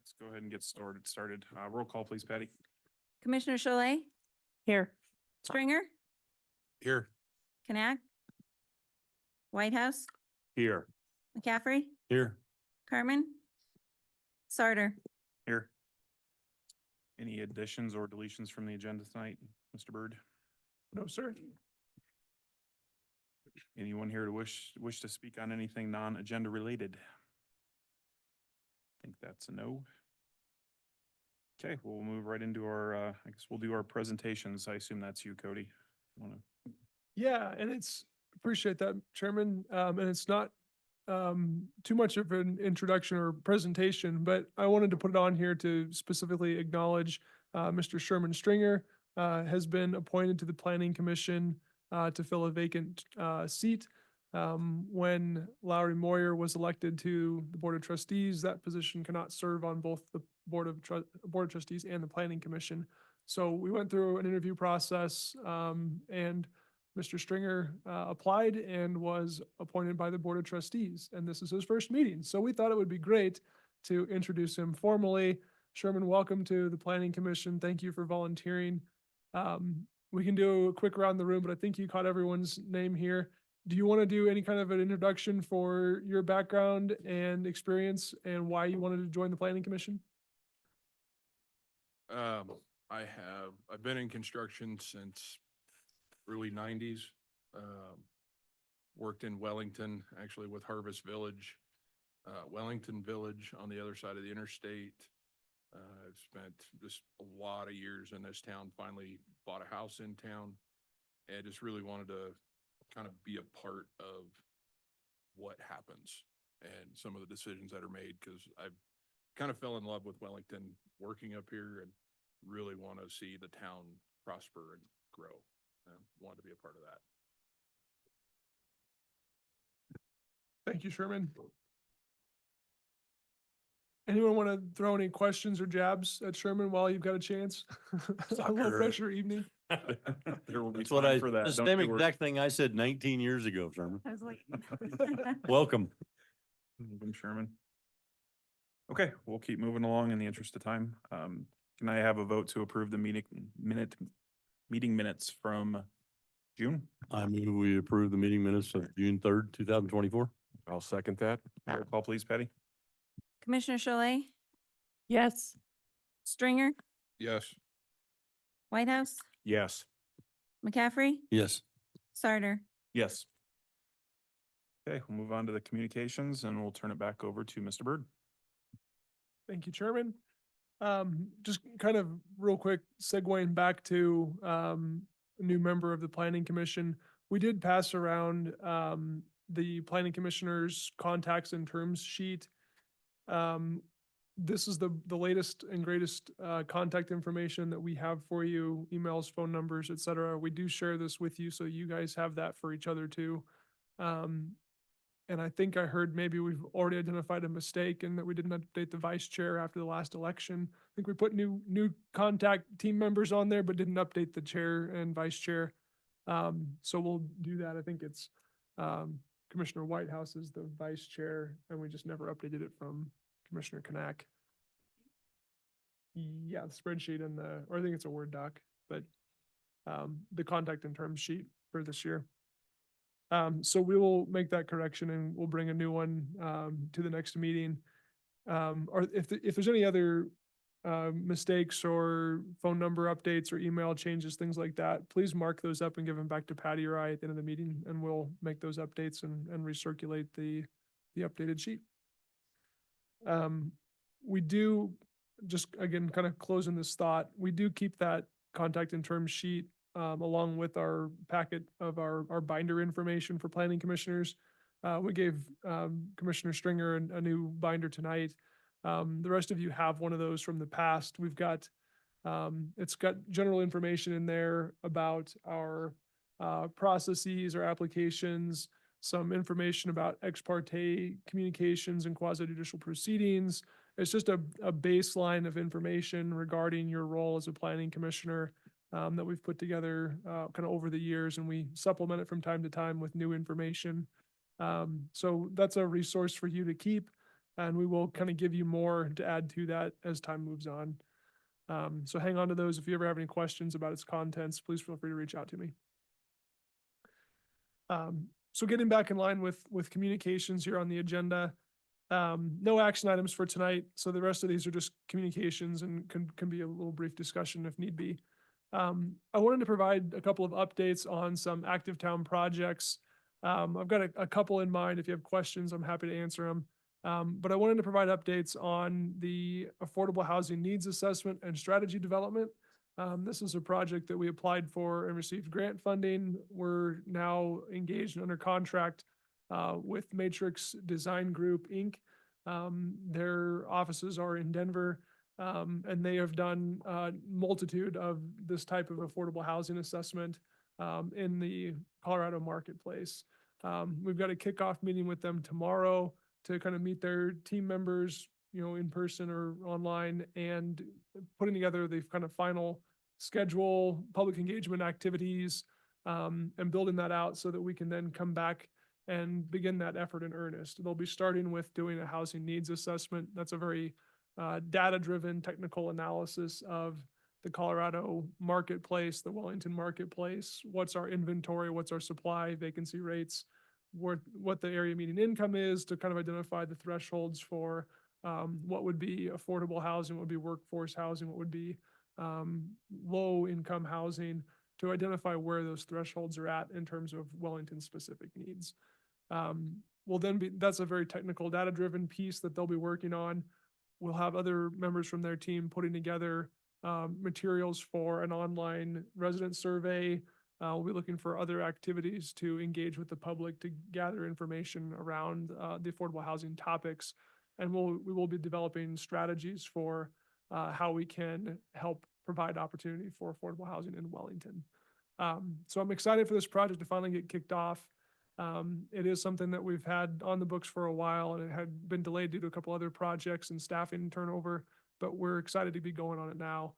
Let's go ahead and get started. Roll call, please, Patty. Commissioner Sholay, Here. Stringer, Here. Knack, Whitehouse, Here. McCaffrey, Here. Carmen, Sarter. Here. Any additions or deletions from the agenda tonight, Mr. Byrd? No, sir. Anyone here to wish to speak on anything non-agenda related? I think that's a no. Okay, we'll move right into our, I guess we'll do our presentations. I assume that's you, Cody. Yeah, and appreciate that, Chairman. And it's not too much of an introduction or presentation, but I wanted to put it on here to specifically acknowledge Mr. Sherman Stringer has been appointed to the Planning Commission to fill a vacant seat. When Lowry Moyer was elected to the Board of Trustees, that position cannot serve on both the Board of Trustees and the Planning Commission. So we went through an interview process and Mr. Stringer applied and was appointed by the Board of Trustees, and this is his first meeting. So we thought it would be great to introduce him formally. Sherman, welcome to the Planning Commission. Thank you for volunteering. We can do a quick round the room, but I think you caught everyone's name here. Do you want to do any kind of an introduction for your background and experience and why you wanted to join the Planning Commission? I've been in construction since early '90s. Worked in Wellington, actually with Harvest Village, Wellington Village on the other side of the interstate. I've spent just a lot of years in this town, finally bought a house in town, and just really wanted to kind of be a part of what happens and some of the decisions that are made, because I kind of fell in love with Wellington working up here and really want to see the town prosper and grow. Want to be a part of that. Thank you, Sherman. Anyone want to throw any questions or jabs at Sherman while you've got a chance? A low pressure evening. There will be That's what time for that. the Don't same you worry. exact thing I said 19 years ago, Sherman. I was like. Welcome. Welcome, Sherman. Okay, we'll keep moving along in the interest of time. Can I have a vote to approve the meeting minutes from June? I move we approve the meeting minutes of June 3rd, 2024. I'll second that. Roll call, please, Patty. Commissioner Sholay, Yes. Stringer, Yes. Whitehouse, Yes. McCaffrey, Yes. Sarter. Yes. Okay, we'll move on to the communications and we'll turn it back over to Mr. Byrd. Thank you, Chairman. Just kind of real quick, segueing back to a new member of the Planning Commission. We did pass around the Planning Commissioner's contacts and terms sheet. This is the latest and greatest contact information that we have for you, emails, phone numbers, et cetera. We do share this with you, so you guys have that for each other too. And I think I heard maybe we've already identified a mistake and that we didn't update the vice chair after the last election. I think we put new contact team members on there, but didn't update the chair and vice chair. So we'll do that. I think it's Commissioner Whitehouse is the vice chair, and we just never updated it from Commissioner Knack. Yeah, the spreadsheet and or I think it's a Word doc, but the contact and terms sheet for this year. So we will make that correction and we'll bring a new one to the next meeting. Or if there's any other mistakes or phone number updates or email changes, things like that, please mark those up and give them back to Patty or I at the end of the meeting, and we'll make those updates and recirculate the updated sheet. We do, just again, kind of closing this thought, we do keep that contact and terms sheet along with our packet of our binder information for planning commissioners. We gave Commissioner Stringer a new binder tonight. The rest of you have one of those from the past. We've got, it's got general information in there about our processes or applications, some information about ex parte communications and quasi-judicial proceedings. It's just a baseline of information regarding your role as a planning commissioner that we've put together kind of over the years, and we supplement it from time to time with new information. So that's a resource for you to keep. And we will kind of give you more to add to that as time moves on. So hang on to those. If you ever have any questions about its contents, please feel free to reach out to me. So getting back in line with communications here on the agenda, no action items for tonight. So the rest of these are just communications and can be a little brief discussion if need be. I wanted to provide a couple of updates on some active town projects. I've got a couple in mind. If you have questions, I'm happy to answer them. But I wanted to provide updates on the affordable housing needs assessment and strategy development. This is a project that we applied for and received grant funding. We're now engaged and under contract with Matrix Design Group, Inc. Their offices are in Denver, and they have done a multitude of this type of affordable housing assessment in the Colorado marketplace. We've got a kickoff meeting with them tomorrow to kind of meet their team members, in person or online, and putting together the kind of final schedule, public engagement activities, and building that out so that we can then come back and begin that effort in earnest. They'll be starting with doing a housing needs assessment. That's a very data-driven technical analysis of the Colorado marketplace, the Wellington marketplace. What's our inventory? What's our supply, vacancy rates? What the area median income is to kind of identify the thresholds for what would be affordable housing, what would be workforce housing, what would be low income housing, to identify where those thresholds are at in terms of Wellington specific needs. That's a very technical data driven piece that they'll be working on. We'll have other members from their team putting together materials for an online resident survey. We'll be looking for other activities to engage with the public to gather information around the affordable housing topics. And we will be developing strategies for how we can help provide opportunity for affordable housing in Wellington. So I'm excited for this project to finally get kicked off. It is something that we've had on the books for a while, and it had been delayed due to a couple other projects and staffing turnover, but we're excited to be going on it now.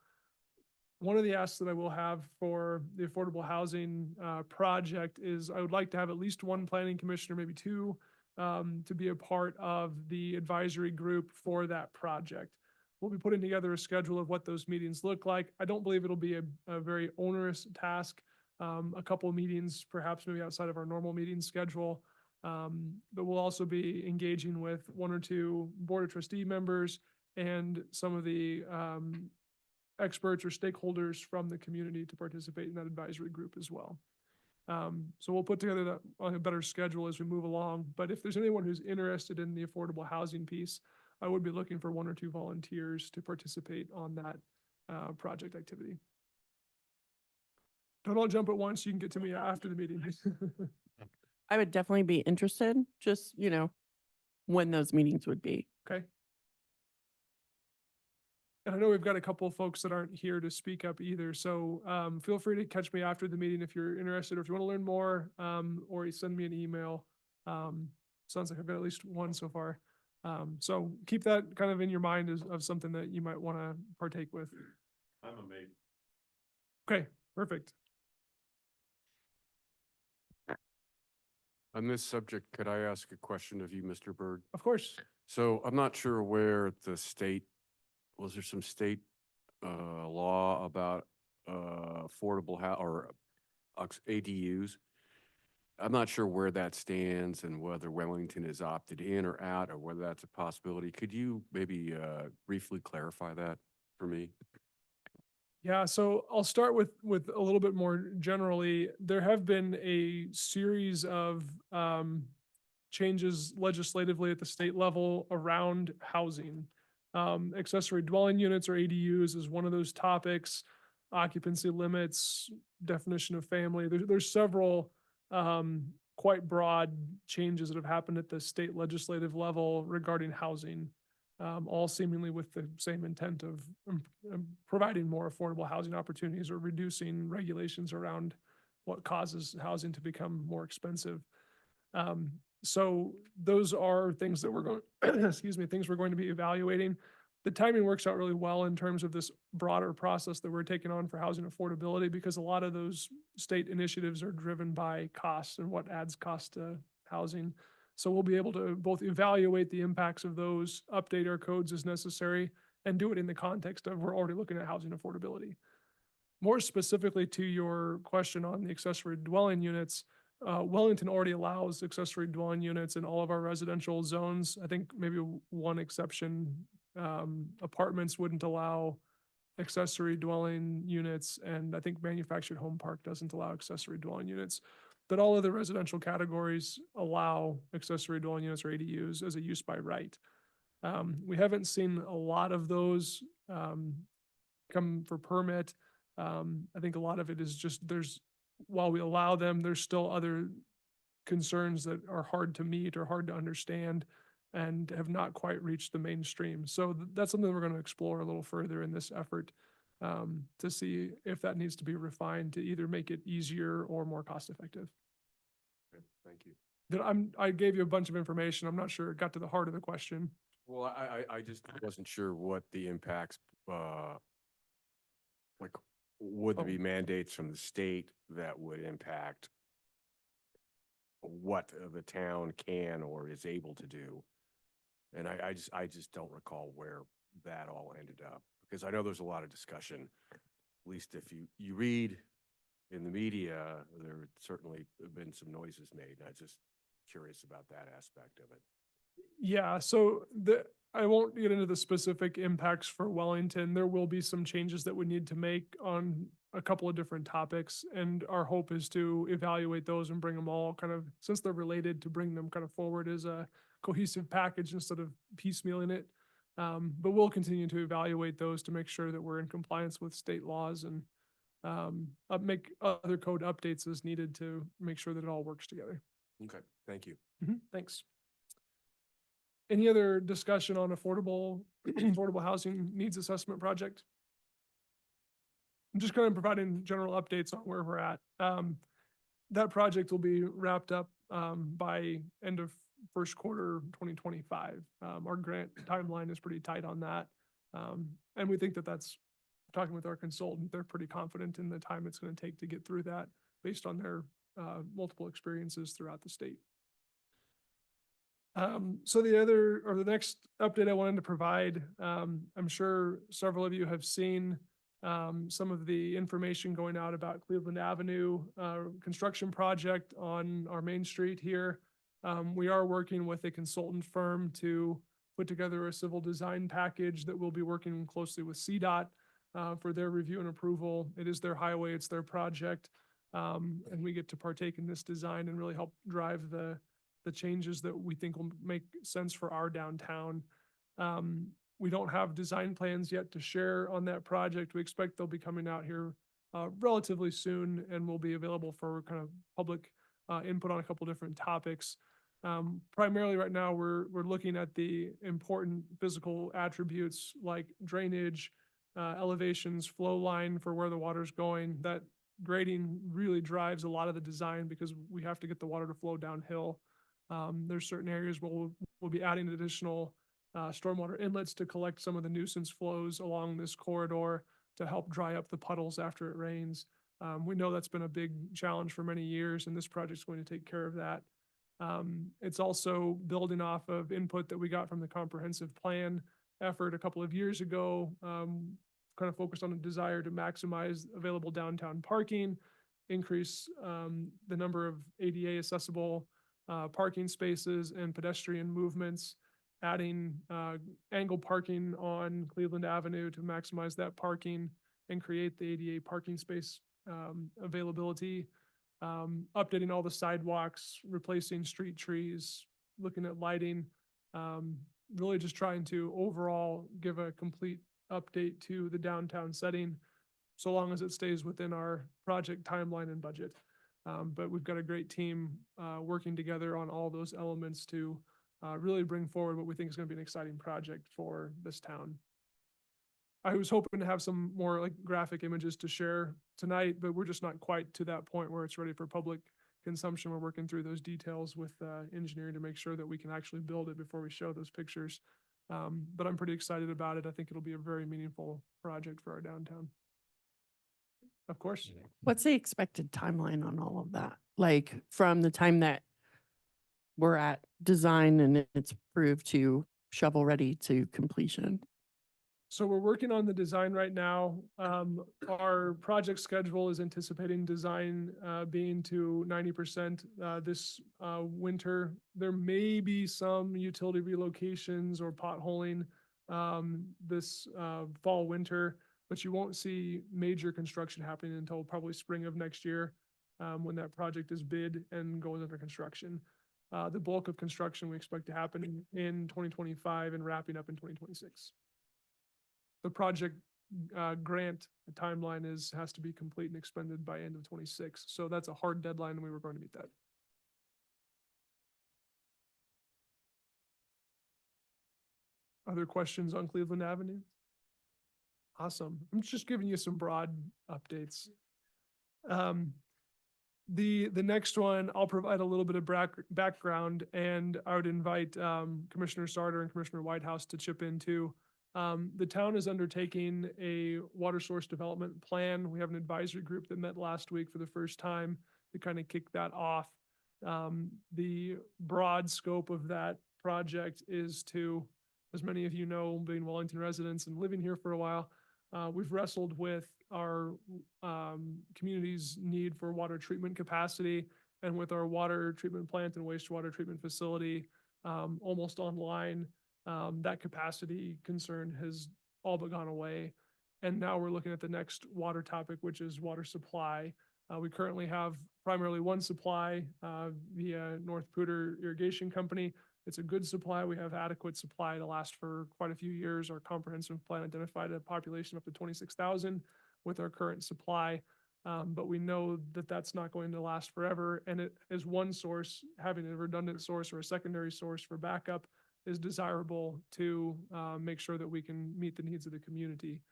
One of the asks that I will have for the affordable housing project is I would like to have at least one planning commissioner, maybe two, to be a part of the advisory group for that project. We'll be putting together a schedule of what those meetings look like. I don't believe it'll be a very onerous task. A couple of meetings, perhaps maybe outside of our normal meeting schedule. But we'll also be engaging with one or two board of trustee members and some of the experts or stakeholders from the community to participate in that advisory group as well. So we'll put together that on a better schedule as we move along. But if there's anyone who's interested in the affordable housing piece, I would be looking for one or two volunteers to participate on that project activity. Don't all jump at once. You can get to me after the meeting. I would definitely be interested, just, when those meetings would be. Okay. And I know we've got a couple of folks that aren't here to speak up either. So feel free to catch me after the meeting if you're interested, or if you want to learn more, or you send me an email. Sounds like I've got at least one so far. So keep that kind of in your mind as of something that you might want to partake with. I'm a mate. Okay, perfect. On this subject, could I ask a question of you, Mr. Byrd? Of course. So I'm not sure where was there some state law about affordable or ADUs? I'm not sure where that stands and whether Wellington is opted in or out, or whether that's a possibility. Could you maybe briefly clarify that for me? Yeah, so I'll start with a little bit more generally. There have been a series of changes legislatively at the state level around housing. Accessory dwelling units or ADUs is one of those topics. Occupancy limits, definition of family. There's several quite broad changes that have happened at the state legislative level regarding housing. All seemingly with the same intent of providing more affordable housing opportunities or reducing regulations around what causes housing to become more expensive. So those are things that we're going, things we're going to be evaluating. The timing works out really well in terms of this broader process that we're taking on for housing affordability, because a lot of those state initiatives are driven by costs and what adds cost to housing. So we'll be able to both evaluate the impacts of those, update our codes as necessary, and do it in the context of we're already looking at housing affordability. More specifically to your question on the accessory dwelling units, Wellington already allows accessory dwelling units in all of our residential zones. I think maybe one exception, apartments wouldn't allow accessory dwelling units, and I think manufactured home park doesn't allow accessory dwelling units. But all other residential categories allow accessory dwelling units or ADUs as a use by right. We haven't seen a lot of those come for permit. I think a lot of it is just while we allow them, there's still other concerns that are hard to meet or hard to understand and have not quite reached the mainstream. So that's something we're going to explore a little further in this effort to see if that needs to be refined to either make it easier or more cost effective. Okay, thank you. I gave you a bunch of information. I'm not sure it got to the heart of the question. Well, I just wasn't sure what the impacts, like, would there be mandates from the state that would impact what the town can or is able to do? And I just don't recall where that all ended up, because I know there's a lot of discussion, at least if you read in the media, there certainly have been some noises made, and I'm just curious about that aspect of it. Yeah, so I won't get into the specific impacts for Wellington. There will be some changes that we need to make on a couple of different topics, and our hope is to evaluate those and bring them all kind of, since they're related, to bring them kind of forward as a cohesive package instead of piecemealing it. But we'll continue to evaluate those to make sure that we're in compliance with state laws and make other code updates as needed to make sure that it all works together. Okay, thank you. Thanks. Any other discussion on affordable housing needs assessment project? I'm just kind of providing general updates on where we're at. That project will be wrapped up by end of first quarter 2025. Our grant timeline is pretty tight on that. And we think that that's, talking with our consultant, they're pretty confident in the time it's going to take to get through that based on their multiple experiences throughout the state. So the next update I wanted to provide, I'm sure several of you have seen some of the information going out about Cleveland Avenue construction project on our main street here. We are working with a consultant firm to put together a civil design package that we'll be working closely with CDOT for their review and approval. It is their highway, it's their project, and we get to partake in this design and really help drive the changes that we think will make sense for our downtown. We don't have design plans yet to share on that project. We expect they'll be coming out here relatively soon and will be available for kind of public input on a couple different topics. Primarily right now, we're looking at the important physical attributes like drainage, elevations, flow line for where the water's going. That grading really drives a lot of the design because we have to get the water to flow downhill. There's certain areas where we'll be adding additional stormwater inlets to collect some of the nuisance flows along this corridor to help dry up the puddles after it rains. We know that's been a big challenge for many years, and this project's going to take care of that. It's also building off of input that we got from the comprehensive plan effort a couple of years ago, kind of focused on a desire to maximize available downtown parking, increase the number of ADA accessible parking spaces and pedestrian movements, adding angle parking on Cleveland Avenue to maximize that parking and create the ADA parking space availability, updating all the sidewalks, replacing street trees, looking at lighting, really just trying to overall give a complete update to the downtown setting, so long as it stays within our project timeline and budget. But we've got a great team working together on all those elements to really bring forward what we think is going to be an exciting project for this town. I was hoping to have some more like graphic images to share tonight, but we're just not quite to that point where it's ready for public consumption. We're working through those details with engineering to make sure that we can actually build it before we show those pictures. But I'm pretty excited about it. I think it'll be a very meaningful project for our downtown. Of course. What's the expected timeline on all of that? Like from the time that we're at design and it's approved to shovel ready to completion? So we're working on the design right now. Our project schedule is anticipating design being to 90% this winter. There may be some utility relocations or potholing this fall, winter, but you won't see major construction happening until probably spring of next year when that project is bid and goes under construction. The bulk of construction we expect to happen in 2025 and wrapping up in 2026. The project grant timeline has to be complete and expended by end of '26. So that's a hard deadline and we were going to meet that. Other questions on Cleveland Avenue? Awesome. I'm just giving you some broad updates. The next one, I'll provide a little bit of background, and I would invite Commissioner Sarter and Commissioner Whitehouse to chip in too. The town is undertaking a water source development plan. We have an advisory group that met last week for the first time to kind of kick that off. The broad scope of that project is to, as many of you know, being Wellington residents and living here for a while, we've wrestled with our community's need for water treatment capacity, and with our water treatment plant and wastewater treatment facility almost online, that capacity concern has all but gone away. And now we're looking at the next water topic, which is water supply. We currently have primarily one supply via North Pooter Irrigation Company. It's a good supply. We have adequate supply to last for quite a few years. Our comprehensive plan identified a population up to 26,000 with our current supply. But we know that that's not going to last forever. And it is one source, having a redundant source or a secondary source for backup is desirable to make sure that we can meet the needs of the community.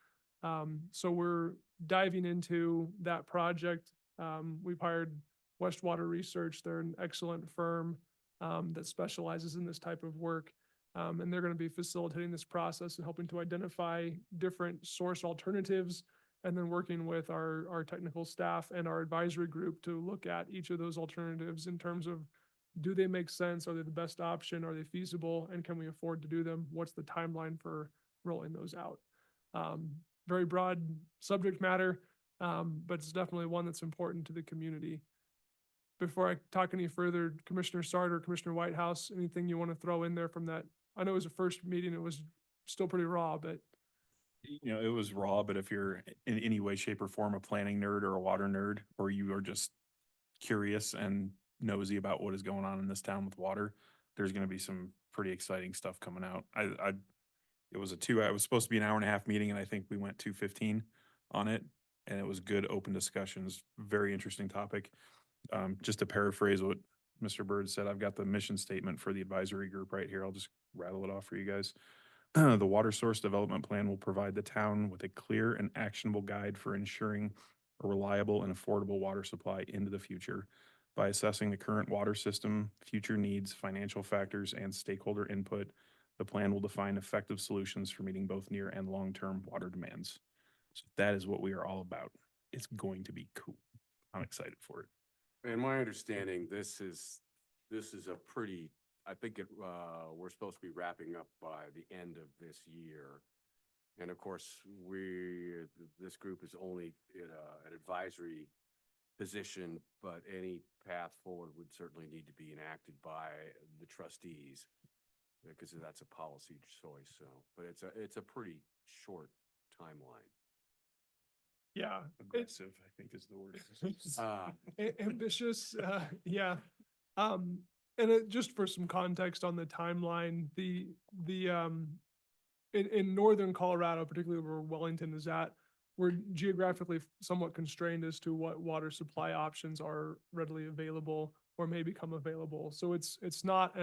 So we're diving into that project. We've hired Westwater Research. They're an excellent firm that specializes in this type of work. And they're going to be facilitating this process and helping to identify different source alternatives, and then working with our technical staff and our advisory group to look at each of those alternatives in terms of, do they make sense? Are they the best option? Are they feasible? And can we afford to do them? What's the timeline for rolling those out? Very broad subject matter, but it's definitely one that's important to the community. Before I talk any further, Commissioner Sarter, Commissioner Whitehouse, anything you want to throw in there from that? I know it was a first meeting. It was still pretty raw, but. You know, it was raw, but if you're in any way, shape, or form a planning nerd or a water nerd, or you are just curious and nosy about what is going on in this town with water, there's going to be some pretty exciting stuff coming out. It was it was supposed to be an 1.5-hour meeting, and I think we went 2:15 on it, and it was good, open discussions, very interesting topic. Just to paraphrase what Mr. Bird said, I've got the mission statement for the advisory group right here. I'll just rattle it off for you guys. The water source development plan will provide the town with a clear and actionable guide for ensuring a reliable and affordable water supply into the future. By assessing the current water system, future needs, financial factors, and stakeholder input, the plan will define effective solutions for meeting both near and long-term water demands. So that is what we are all about. It's going to be cool. I'm excited for it. In my understanding, this is a pretty, I think we're supposed to be wrapping up by the end of this year. And of course, this group is only in an advisory position, but any path forward would certainly need to be enacted by the trustees, because that's a policy choice. So, but it's a pretty short timeline. Yeah. Aggressive, I think is the word. Ambitious, yeah. And just for some context on the timeline, in northern Colorado, particularly where Wellington is at, we're geographically somewhat constrained as to what water supply options are readily available or may become available. So it's not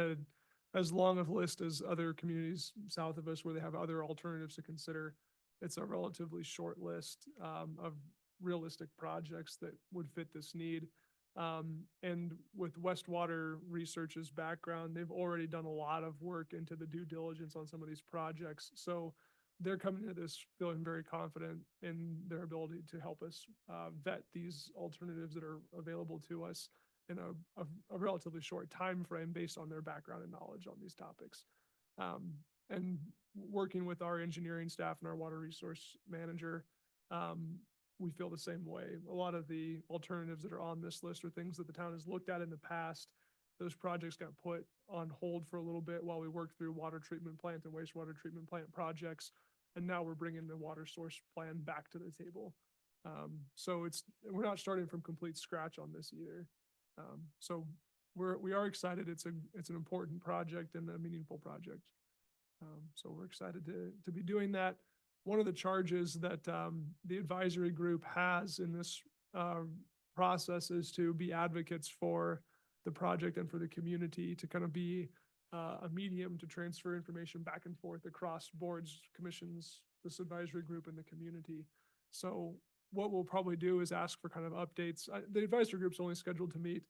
as long of a list as other communities south of us where they have other alternatives to consider. It's a relatively short list of realistic projects that would fit this need. And with Westwater Research's background, they've already done a lot of work into the due diligence on some of these projects. So they're coming to this feeling very confident in their ability to help us vet these alternatives that are available to us. in a relatively short time frame based on their background and knowledge on these topics. And working with our engineering staff and our water resource manager, we feel the same way. A lot of the alternatives that are on this list are things that the town has looked at in the past. Those projects got put on hold for a little bit while we worked through water treatment plant and wastewater treatment plant projects. And now we're bringing the water source plan back to the table. So we're not starting from complete scratch on this either. So we are excited. It's an important project and a meaningful project. So we're excited to be doing that. One of the charges that the advisory group has in this process is to be advocates for the project and for the community, to kind of be a medium to transfer information back and forth across boards, commissions, this advisory group, and the community. So what we'll probably do is ask for kind of updates. The advisory group's only scheduled to meet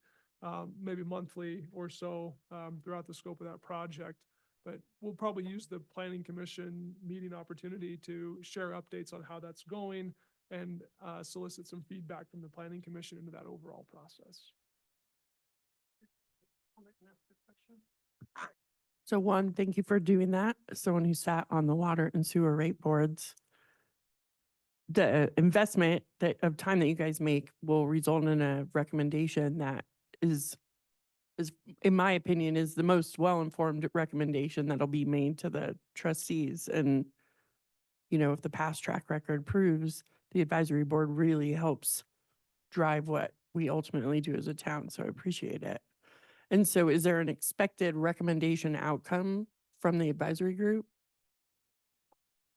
maybe monthly or so throughout the scope of that project. But we'll probably use the planning commission meeting opportunity to share updates on how that's going and solicit some feedback from the planning commission into that overall process. So one, thank you for doing that. As someone who sat on the water and sewer rate boards, the investment of time that you guys make will result in a recommendation that is, in my opinion, is the most well-informed recommendation that'll be made to the trustees. And, you know, if the past track record proves, the advisory board really helps drive what we ultimately do as a town. So I appreciate it. And so is there an expected recommendation outcome from the advisory group?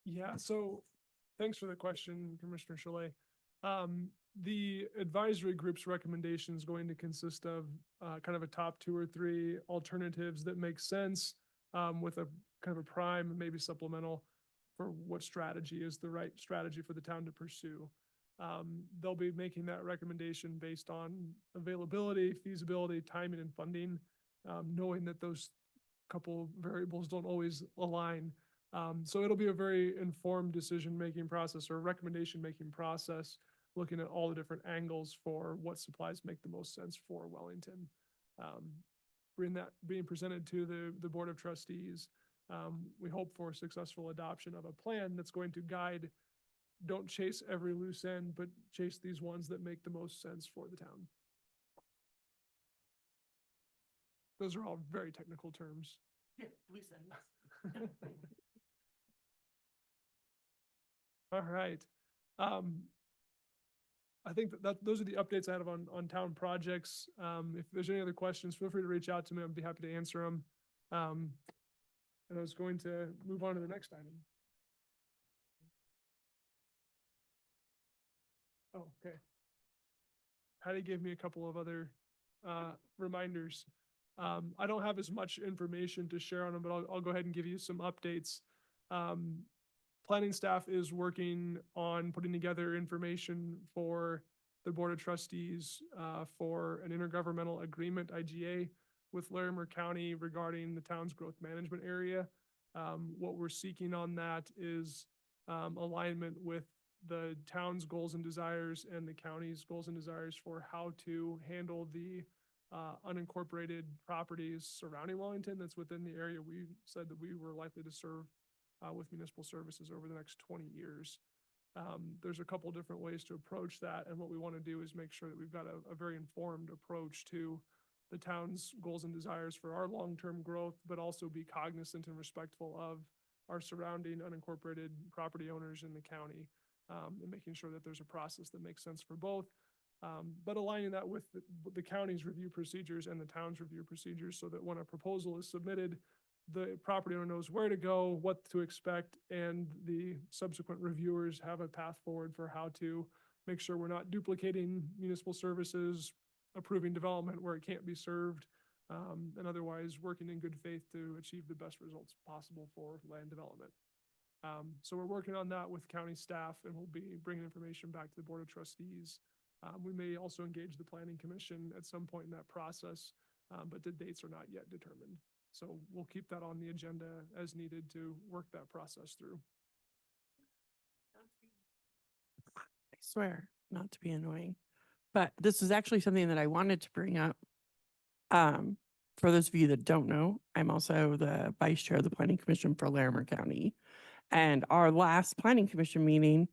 Yeah, so thanks for the question, Commissioner Chalet. The advisory group's recommendation is going to consist of kind of a top 2 or 3 alternatives that make sense with a kind of a prime and maybe supplemental for what strategy is the right strategy for the town to pursue. They'll be making that recommendation based on availability, feasibility, timing, and funding, knowing that those couple variables don't always align. So it'll be a very informed decision-making process or recommendation-making process, looking at all the different angles for what supplies make the most sense for Wellington. Being presented to the Board of Trustees, we hope for successful adoption of a plan that's going to guide, don't chase every loose end, but chase these ones that make the most sense for the town. Those are all very technical terms. All right. I think that those are the updates I have on town projects. If there's any other questions, feel free to reach out to me. I'd be happy to answer them. And I was going to move on to the next item. Oh, okay. Patty gave me a couple of other reminders. I don't have as much information to share on them, but I'll go ahead and give you some updates. Planning staff is working on putting together information for the Board of Trustees for an intergovernmental agreement, IGA, with Larimer County regarding the town's growth management area. What we're seeking on that is alignment with the town's goals and desires and the county's goals and desires for how to handle the unincorporated properties surrounding Wellington that's within the area we said that we were likely to serve with municipal services over the next 20 years. There's a couple different ways to approach that, and what we want to do is make sure that we've got a very informed approach to the town's goals and desires for our long-term growth, but also be cognizant and respectful of our surrounding unincorporated property owners in the county, and making sure that there's a process that makes sense for both, but aligning that with the county's review procedures and the town's review procedures so that when a proposal is submitted, the property owner knows where to go, what to expect, and the subsequent reviewers have a path forward for how to make sure we're not duplicating municipal services, approving development where it can't be served, and otherwise working in good faith to achieve the best results possible for land development. So we're working on that with county staff, and we'll be bringing information back to the Board of Trustees. We may also engage the Planning Commission at some point in that process, but the dates are not yet determined. So we'll keep that on the agenda as needed to work that process through. I swear not to be annoying, but this is actually something that I wanted to bring up. For those of you that don't know, I'm also the vice chair of the planning commission for Larimer County. And our last planning commission meeting,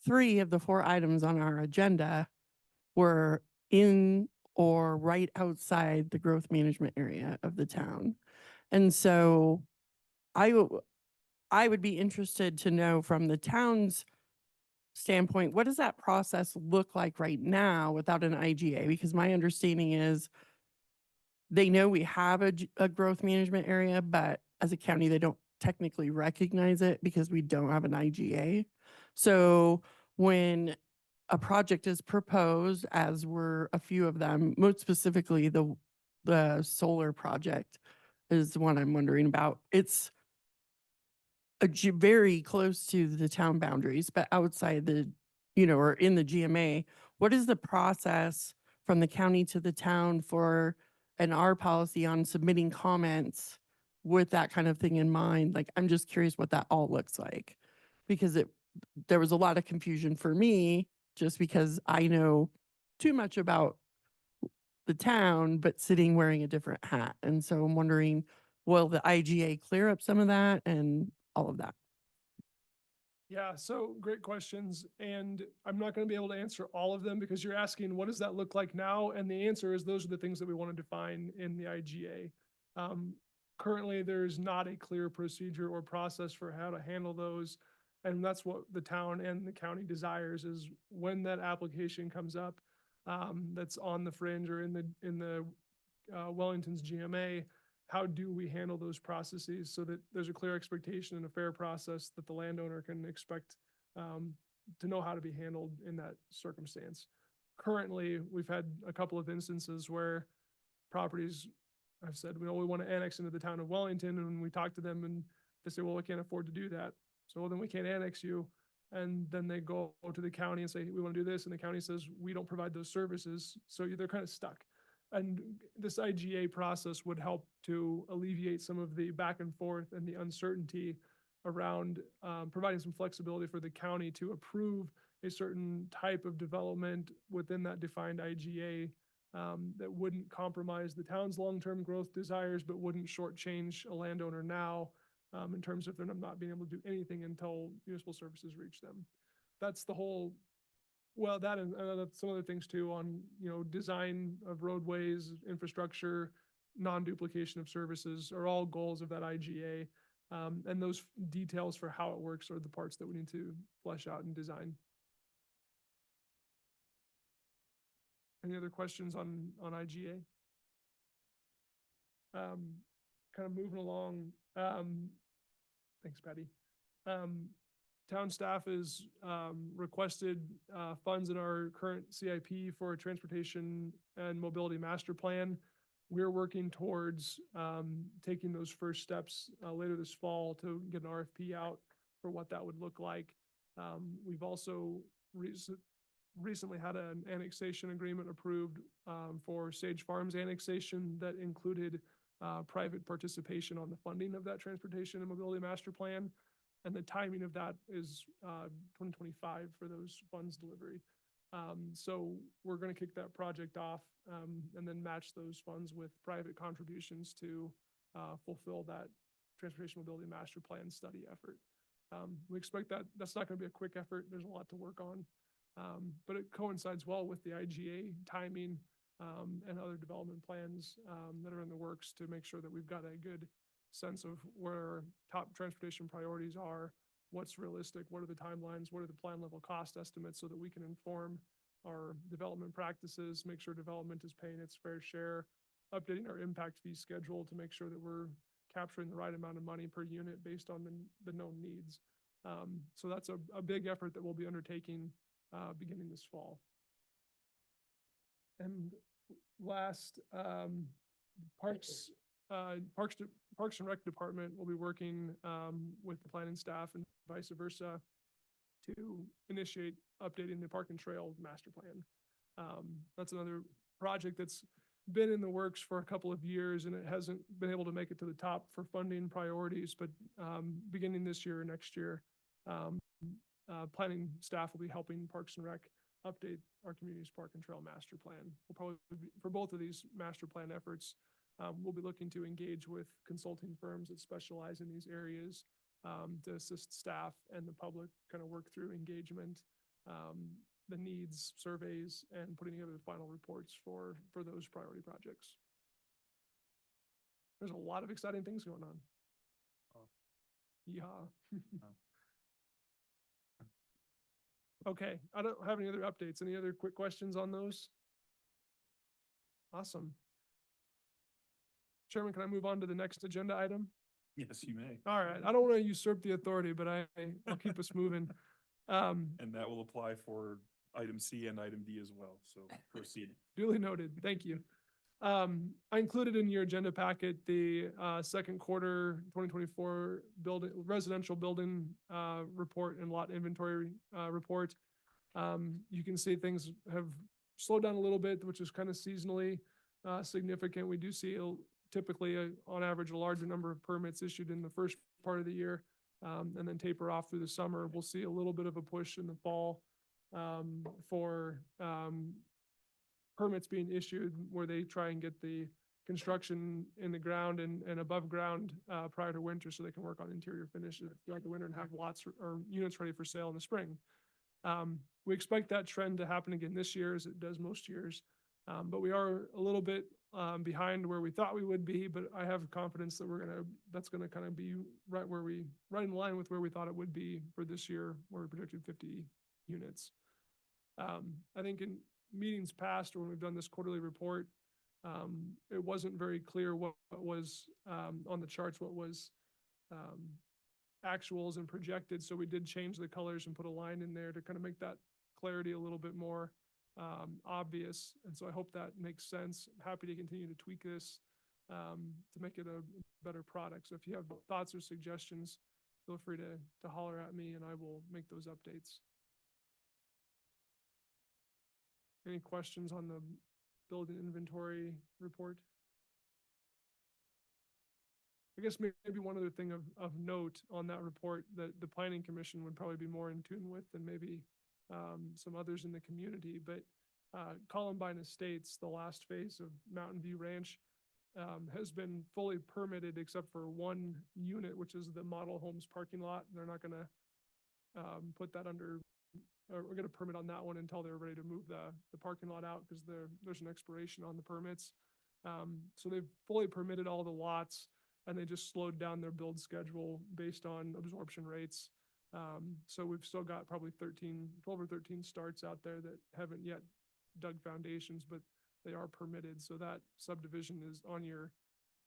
3 of the 4 items on our agenda were in or right outside the growth management area of the town. And so I would be interested to know from the town's standpoint, what does that process look like right now without an IGA? Because my understanding is they know we have a growth management area, but as a county, they don't technically recognize it because we don't have an IGA. So when a project is proposed, as were a few of them, most specifically the solar project is the one I'm wondering about. It's very close to the town boundaries, but outside the, or in the GMA. What is the process from the county to the town for our policy on submitting comments with that kind of thing in mind? Like, I'm just curious what that all looks like, because there was a lot of confusion for me just because I know too much about the town, but sitting wearing a different hat. And so I'm wondering, will the IGA clear up some of that and all of that? Yeah, so great questions. And I'm not going to be able to answer all of them because you're asking, what does that look like now? And the answer is those are the things that we want to define in the IGA. Currently, there's not a clear procedure or process for how to handle those. And that's what the town and the county desires, is when that application comes up, that's on the fringe or in the Wellington's GMA, how do we handle those processes so that there's a clear expectation and a fair process that the landowner can expect to know how to be handled in that circumstance. Currently, we've had a couple of instances where properties have said, we want to annex into the town of Wellington, and when we talk to them and they say, well, we can't afford to do that. So then we can't annex you. And then they go to the county and say, we want to do this. And the county says, we don't provide those services. So they're kind of stuck. And this IGA process would help to alleviate some of the back and forth and the uncertainty around providing some flexibility for the county to approve a certain type of development within that defined IGA that wouldn't compromise the town's long-term growth desires, but wouldn't shortchange a landowner now in terms of them not being able to do anything until municipal services reach them. That's the whole. Well, that and some other things too on, design of roadways, infrastructure, non-duplication of services are all goals of that IGA. And those details for how it works are the parts that we need to flesh out and design. Any other questions on IGA? Kind of moving along. Thanks, Patty. Town staff is requested funds in our current CIP for a transportation and mobility master plan. We're working towards taking those first steps later this fall to get an RFP out for what that would look like. We've also recently had an annexation agreement approved for Sage Farms annexation that included private participation on the funding of that transportation and mobility master plan. And the timing of that is 2025 for those funds delivery. So we're going to kick that project off and then match those funds with private contributions to fulfill that transportation mobility master plan study effort. We expect that that's not going to be a quick effort. There's a lot to work on, but it coincides well with the IGA timing and other development plans that are in the works to make sure that we've got a good sense of where our top transportation priorities are, what's realistic, what are the timelines, what are the plan level cost estimates, so that we can inform our development practices, make sure development is paying its fair share, updating our impact fee schedule to make sure that we're capturing the right amount of money per unit based on the known needs. So that's a big effort that we'll be undertaking beginning this fall. And last, Parks and Rec Department will be working with the planning staff and vice versa to initiate updating the Park and Trail master plan. That's another project that's been in the works for a couple of years, and it hasn't been able to make it to the top for funding priorities, but beginning this year or next year, planning staff will be helping Parks and Rec update our community's park and trail master plan. We'll probably, for both of these master plan efforts, we'll be looking to engage with consulting firms that specialize in these areas to assist staff and the public kind of work through engagement, the needs, surveys, and putting together the final reports for those priority projects. There's a lot of exciting things going on. Oh. Yeah. Okay, I don't have any other updates. Any other quick questions on those? Awesome. Chairman, can I move on to the next agenda item? Yes, you may. All right, I don't want to usurp the authority, but I'll keep us moving. And that will apply for item C and item D as well, so proceed. Duly noted. Thank you. I included in your agenda packet the second quarter 2024 residential building report and lot inventory report. You can see things have slowed down a little bit, which is kind of seasonally significant. We do see typically on average a larger number of permits issued in the first part of the year, and then taper off through the summer. We'll see a little bit of a push in the fall for permits being issued where they try and get the construction in the ground and above ground prior to winter so they can work on interior finishes throughout the winter and have lots or units ready for sale in the spring. We expect that trend to happen again this year as it does most years, but we are a little bit behind where we thought we would be, but I have confidence that that's gonna kind of be right in line with where we thought it would be for this year, where we predicted 50 units. I think in meetings past, when we've done this quarterly report, it wasn't very clear what was on the charts, what was actuals and projected. So we did change the colors and put a line in there to kind of make that clarity a little bit more obvious. And so I hope that makes sense. I'm happy to continue to tweak this to make it a better product. So if you have thoughts or suggestions, feel free to holler at me and I will make those updates. Any questions on the building inventory report? I guess maybe one other thing of note on that report that the planning commission would probably be more in tune with than maybe some others in the community, but Columbine Estates, the last phase of Mountain View Ranch, has been fully permitted except for one unit, which is the model homes parking lot. They're not gonna put that under, or we're gonna permit on that one until they're ready to move the parking lot out because there's an expiration on the permits. So they've fully permitted all the lots and they just slowed down their build schedule based on absorption rates. So we've still got probably 12 or 13 starts out there that haven't yet dug foundations, but they are permitted. So that subdivision is on your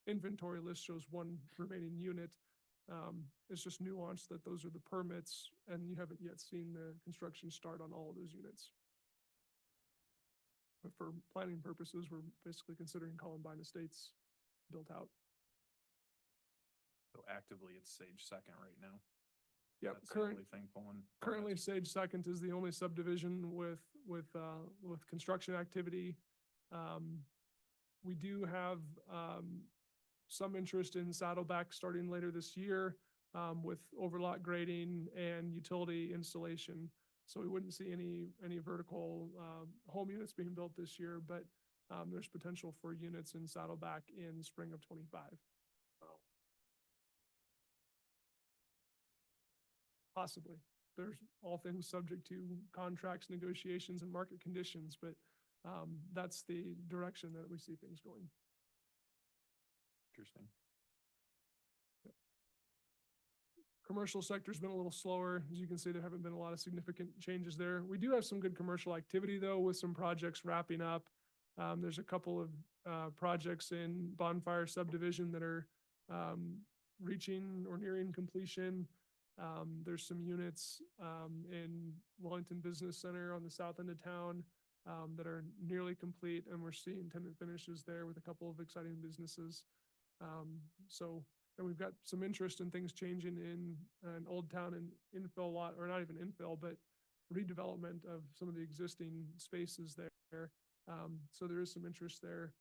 inventory list, shows one remaining unit. It's just nuanced that those are the permits and you haven't yet seen the construction start on all of those units. But for planning purposes, we're basically considering Columbine Estates built out. So actively, it's Sage Second right now. Yep, That's the only thing pulling currently permits. Sage Second is the only subdivision with construction activity. We do have some interest in Saddleback starting later this year with overlot grading and utility installation. So we wouldn't see any vertical home units being built this year, but there's potential for units in Saddleback in spring of 25. Possibly. There's all things subject to contracts, negotiations, and market conditions, but that's the direction that we see things going. Interesting. Commercial sector's been a little slower. As you can see, there haven't been a lot of significant changes there. We do have some good commercial activity though, with some projects wrapping up. There's a couple of projects in Bonfire subdivision that are reaching or nearing completion. There's some units in Wellington Business Center on the south end of town that are nearly complete, and we're seeing tenant finishes there with a couple of exciting businesses. And we've got some interest in things changing in an Old Town and infill lot, or not even infill, but redevelopment of some of the existing spaces there. So there is some interest there.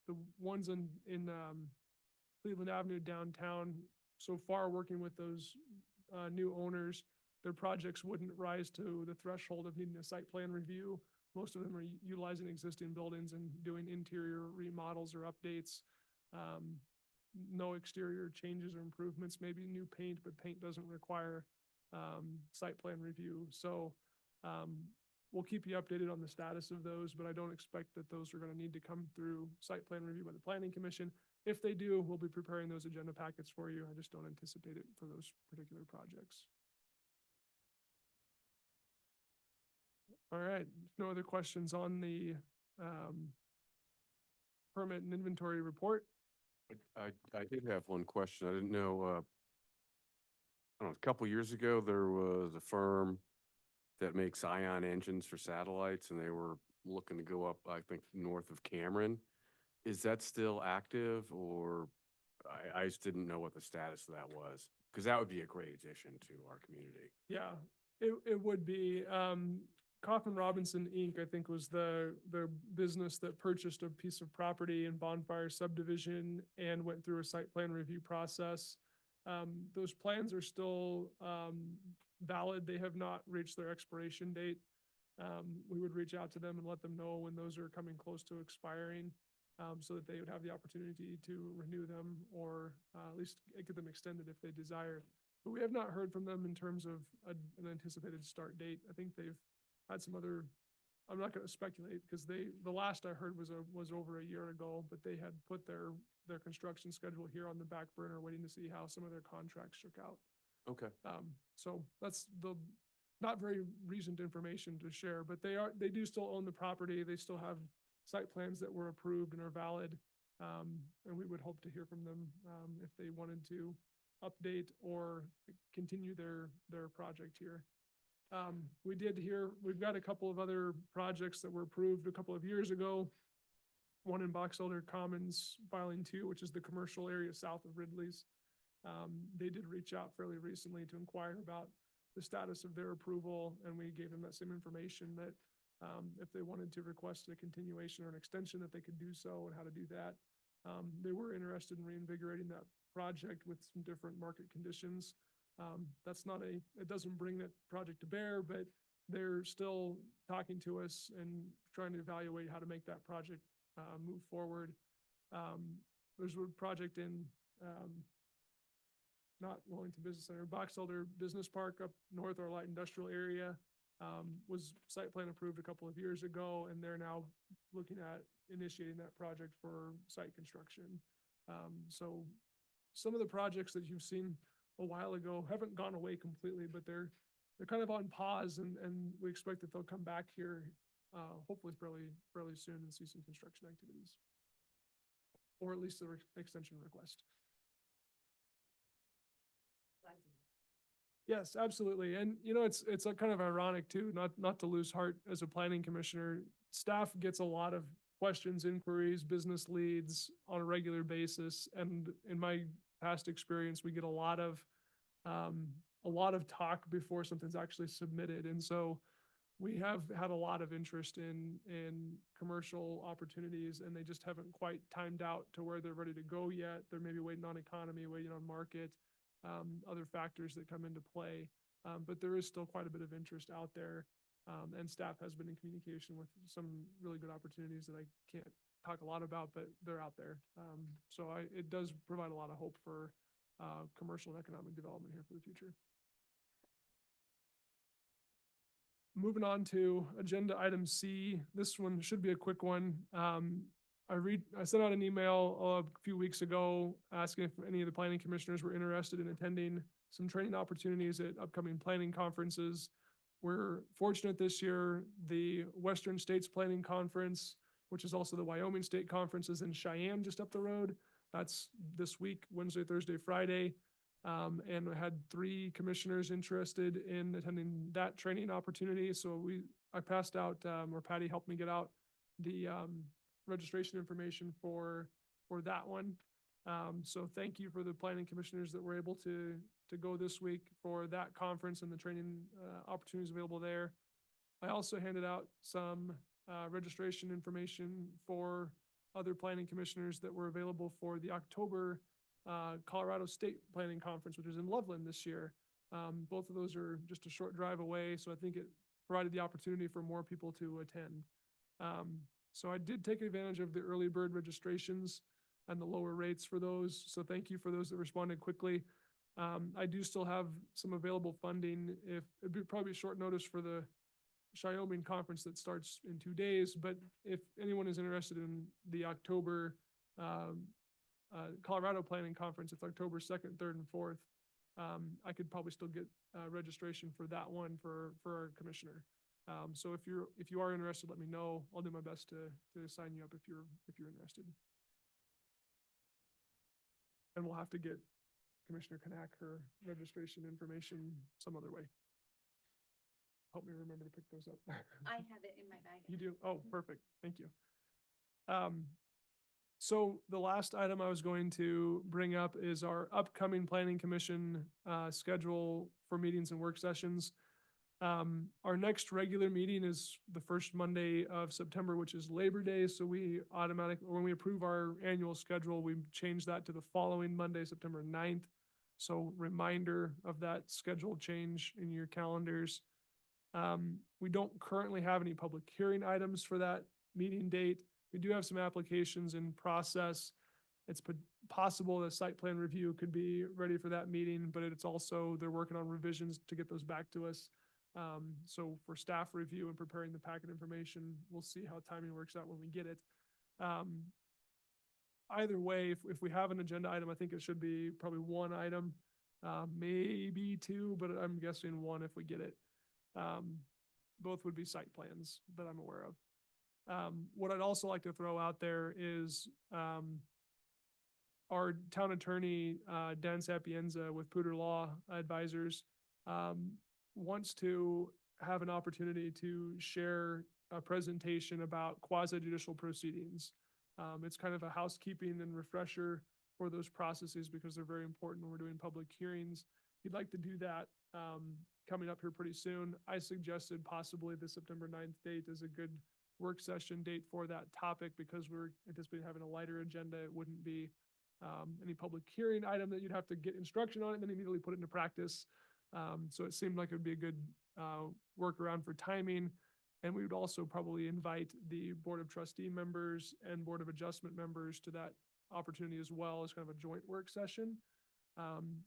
The ones in Cleveland Avenue downtown, so far working with those new owners, their projects wouldn't rise to the threshold of needing a site plan review. Most of them are utilizing existing buildings and doing interior remodels or updates. No exterior changes or improvements, maybe new paint, but paint doesn't require site plan review. So we'll keep you updated on the status of those, but I don't expect that those are going to need to come through site plan review by the planning commission. If they do, we'll be preparing those agenda packets for you. I just don't anticipate it for those particular projects. All right, no other questions on the permit and inventory report? I did have one question. I didn't know, I don't know, a couple years ago, there was a firm that makes ion engines for satellites, and they were looking to go up, I think, north of Cameron. Is that still active, or I just didn't know what the status of that was? Because that would be a great addition to our community. Yeah, it would be. Coffin Robinson Inc., I think, was the business that purchased a piece of property in Bonfire subdivision and went through a site plan review process. Those plans are still valid. They have not reached their expiration date. We would reach out to them and let them know when those are coming close to expiring, so that they would have the opportunity to renew them or at least get them extended if they desire. But we have not heard from them in terms of an anticipated start date. I think they've had some other, I'm not going to speculate because the last I heard was over a year ago, but they had put their construction schedule here on the back burner, waiting to see how some of their contracts shook out. Okay. So that's the not very recent information to share, but they do still own the property. They still have site plans that were approved and are valid. And we would hope to hear from them if they wanted to update or continue their project here. We did hear, we've got a couple of other projects that were approved a couple of years ago. One in Box Elder Commons, Filing 2, which is the commercial area south of Ridley's. They did reach out fairly recently to inquire about the status of their approval, and we gave them that same information that if they wanted to request a continuation or an extension, that they could do so and how to do that. They were interested in reinvigorating that project with some different market conditions. That's not it doesn't bring that project to bear, but they're still talking to us and trying to evaluate how to make that project move forward. There's a project in not Wellington Business Center, Box Elder Business Park up north, our light industrial area, was site plan approved a couple of years ago, and they're now looking at initiating that project for site construction. So some of the projects that you've seen a while ago haven't gone away completely, but they're kind of on pause, and we expect that they'll come back here hopefully fairly soon and see some construction activities, or at least an extension request. Yes, absolutely. And it's a kind of ironic too, not to lose heart as a planning commissioner. Staff gets a lot of questions, inquiries, business leads on a regular basis. And in my past experience, we get a lot of talk before something's actually submitted. And so we have had a lot of interest in commercial opportunities, and they just haven't quite timed out to where they're ready to go yet. They're maybe waiting on economy, waiting on market, other factors that come into play. But there is still quite a bit of interest out there. And staff has been in communication with some really good opportunities that I can't talk a lot about, but they're out there. So it does provide a lot of hope for commercial and economic development here for the future. Moving on to agenda item C. This one should be a quick one. I sent out an email a few weeks ago asking if any of the planning commissioners were interested in attending some training opportunities at upcoming planning conferences. We're fortunate this year, the Western States Planning Conference, which is also the Wyoming State Conference, is in Cheyenne, just up the road. That's this week, Wednesday, Thursday, Friday. And I had 3 commissioners interested in attending that training opportunity. So I passed out, or Patty helped me get out the registration information for that one. So thank you for the planning commissioners that were able to go this week for that conference and the training opportunities available there. I also handed out some registration information for other planning commissioners that were available for the October Colorado State Planning Conference, which is in Loveland this year. Both of those are just a short drive away, so I think it provided the opportunity for more people to attend. So I did take advantage of the early bird registrations and the lower rates for those, so thank you for those that responded quickly. I do still have some available funding if, it'd be probably short notice for the Wyoming conference that starts in 2 days, but if anyone is interested in the October Colorado Planning Conference, it's October 2nd, 3rd, and 4th. I could probably still get registration for that one for our commissioner. So if you are interested, let me know. I'll do my best to sign you up if you're interested. And we'll have to get Commissioner Kanak her registration information some other way. Help me remember to pick those up. I have it in my bag. You do? Oh, perfect. Thank you. So the last item I was going to bring up is our upcoming planning commission schedule for meetings and work sessions. Our next regular meeting is the first Monday of September, which is Labor Day. So we when we approve our annual schedule, we change that to the following Monday, September 9th. So reminder of that schedule change in your calendars. We don't currently have any public hearing items for that meeting date. We do have some applications in process. It's possible the site plan review could be ready for that meeting, but it's also, they're working on revisions to get those back to us. So for staff review and preparing the packet information, we'll see how timing works out when we get it. Either way, if we have an agenda item, I think it should be probably one item, maybe two, but I'm guessing one if we get it. Both would be site plans that I'm aware of. What I'd also like to throw out there is our town attorney, Dan Sapienza with Puder Law Advisors, wants to have an opportunity to share a presentation about quasi-judicial proceedings. It's kind of a housekeeping and refresher for those processes because they're very important when we're doing public hearings. He'd like to do that coming up here pretty soon. I suggested possibly the September 9th date is a good work session date for that topic because we're anticipating having a lighter agenda. It wouldn't be any public hearing item that you'd have to get instruction on and then immediately put it into practice. So it seemed like it would be a good workaround for timing. And we would also probably invite the Board of Trustee members and Board of Adjustment members to that opportunity as well as kind of a joint work session.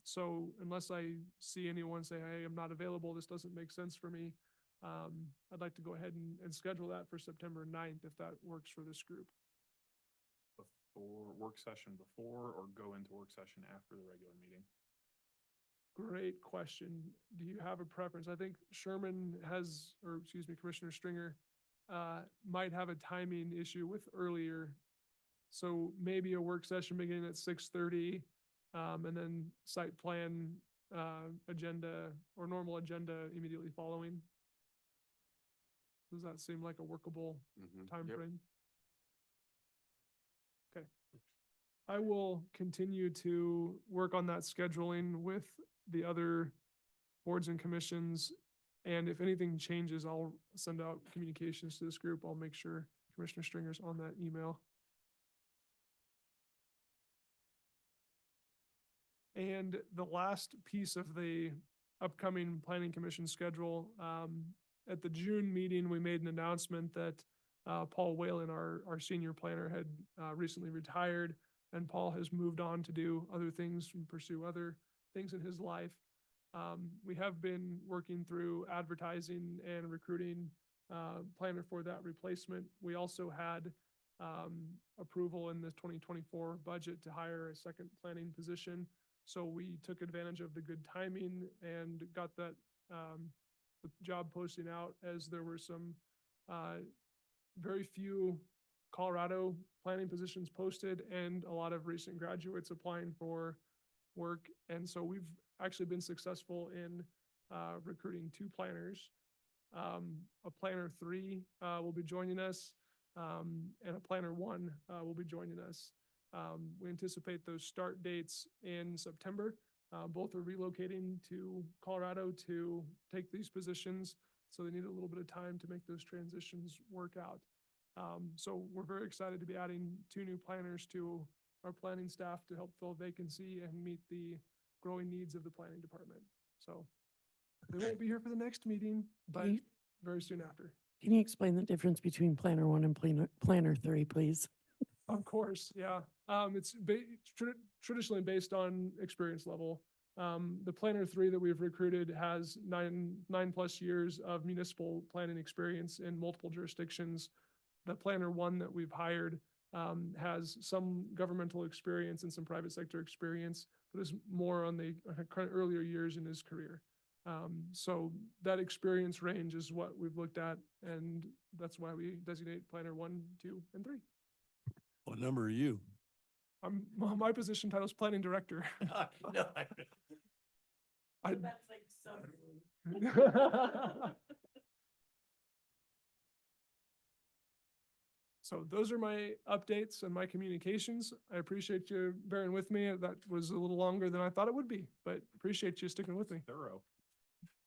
So unless I see anyone say, hey, I'm not available, this doesn't make sense for me, I'd like to go ahead and schedule that for September 9th if that works for this group. Before work session before or go into work session after the regular meeting? Great question. Do you have a preference? I think Sherman has, or excuse me, Commissioner Stringer, might have a timing issue with earlier. So maybe a work session beginning at 6:30, and then site plan agenda or normal agenda immediately following. Does that seem like a workable time Yep. frame? Okay. I will continue to work on that scheduling with the other boards and commissions. And if anything changes, I'll send out communications to this group. I'll make sure Commissioner Stringer's on that email. And the last piece of the upcoming planning commission schedule, at the June meeting, we made an announcement that Paul Whalen, our senior planner, had recently retired, and Paul has moved on to do other things and pursue other things in his life. We have been working through advertising and recruiting planner for that replacement. We also had approval in the 2024 budget to hire a second planning position. So we took advantage of the good timing and got that job posting out as there were some very few Colorado planning positions posted and a lot of recent graduates applying for work. And so we've actually been successful in recruiting 2 planners. A planner 3 will be joining us, and a planner 1 will be joining us. We anticipate those start dates in September. Both are relocating to Colorado to take these positions, so they need a little bit of time to make those transitions work out. So we're very excited to be adding 2 new planners to our planning staff to help fill a vacancy and meet the growing needs of the planning department. So they won't be here for the next meeting, but you- very soon after. Can you explain the difference between Planner 1 and Planner 3, please? Of course, yeah. It's traditionally based on experience level. The Planner 3 that we've recruited has nine plus years of municipal planning experience in multiple jurisdictions. The Planner 1 that we've hired has some governmental experience and some private sector experience, but is more on the kind of earlier years in his career. So that experience range is what we've looked at, and that's why we designate Planner 1, 2, and 3. What number are you? My position title is planning director. I- So those are my updates and my communications. I appreciate you bearing with me. That was a little longer than I thought it would be, but appreciate you sticking with me. Thorough.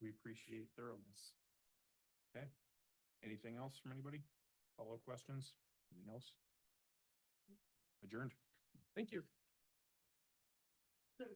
We appreciate thoroughness. Okay. Anything else from anybody? Follow-up questions? Anything else? Adjourned. Thank you.